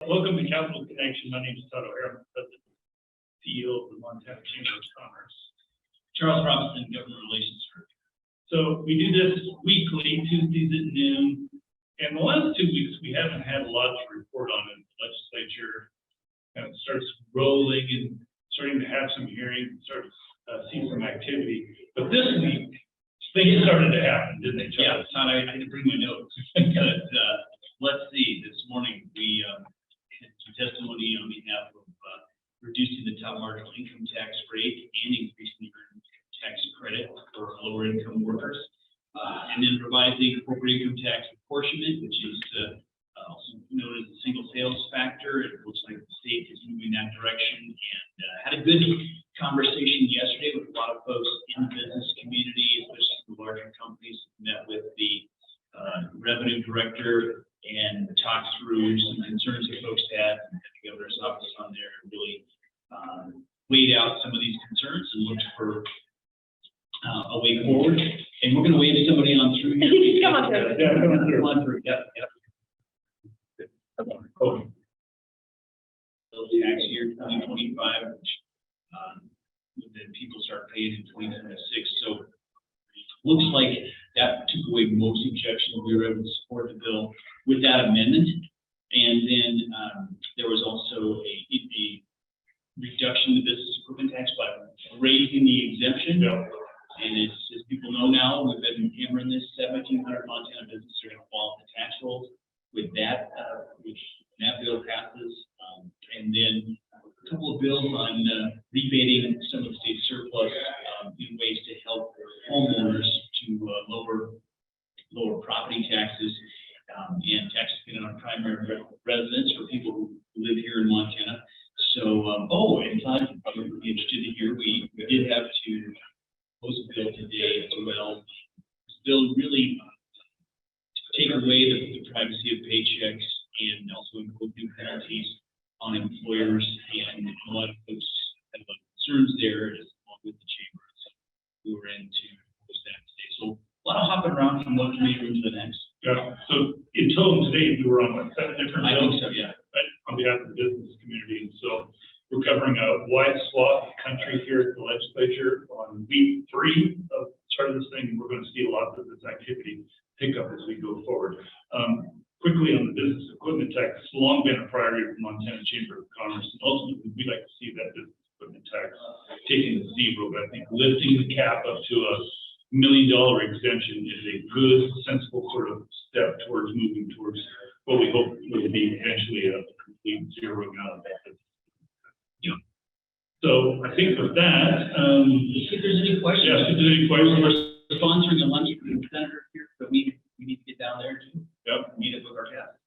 Welcome to Capital Connection. My name is Todd O'Hara, President and CEO of the Montana Chamber of Commerce. Charles Robinson, Government Relations Director. So we do this weekly, Tuesdays at noon. And the last 2 weeks, we haven't had a lot to report on in the legislature. Kind of starts rolling and starting to have some hearings, start to see some activity. But this week, things started to happen, didn't they, Charles? Yeah, Todd, I didn't bring my notes. But let's see, this morning we had some testimony on behalf of reducing the top marginal income tax rate and increasing the earned tax credit for lower income workers. And then revising corporate income tax apportionment, which is also known as the single sales factor. It looks like the state is moving that direction, and had a good conversation yesterday with a lot of folks in the business community, especially the larger companies. Met with the revenue director and talked through some concerns that folks had. And the governor's office on there really weighed out some of these concerns and looked for a way forward. And we're going to wave somebody on through here. Come on through. Yeah, come on through. Come on through. Yep. Okay. Oh, Tax year 2025, which then people start paying in 2026. So looks like that took away most objections. We were able to support the bill with that amendment. And then there was also a reduction in the business equipment tax by raising the exemption. yeah. And as people know now, we've been hammering this, 1,700 Montana businesses are going to fall off the tax rolls with that, which that bill passes. And then a couple of bills on rebating some of the state surplus in ways to help homeowners to lower property taxes and taxes paid on primary residence for people who live here in Montana. So, and Todd, you probably would be interested to hear, we did have to propose a bill today as well. This bill really take away the privacy of paychecks and also include new penalties on employers, and a lot of folks have concerns there as along with the chamber. So we were in to post that today. So a lot of hopping around from one committee room to the next. Yeah. So in total today, we were on what, 7 different I bills? think so, yeah. Right, on behalf of the business community. And so we're covering a wide swath of country here at the legislature on week 3 of start of this thing. We're going to see a lot of this activity pick up as we go forward. Quickly on the business equipment tax, it's long been a priority for the Montana Chamber of Commerce. And ultimately, we'd like to see that business equipment tax taken to zero. But I think lifting the cap up to a $1 million exemption is a good, sensible sort of step towards moving towards what we hope will be eventually a complete zeroing out of that. Yeah. So I think with that, If there's any questions. yeah, if there's any questions. We're sponsoring a lunch for the senator here, but we need to get down there too. Yep. Meet up with our guests.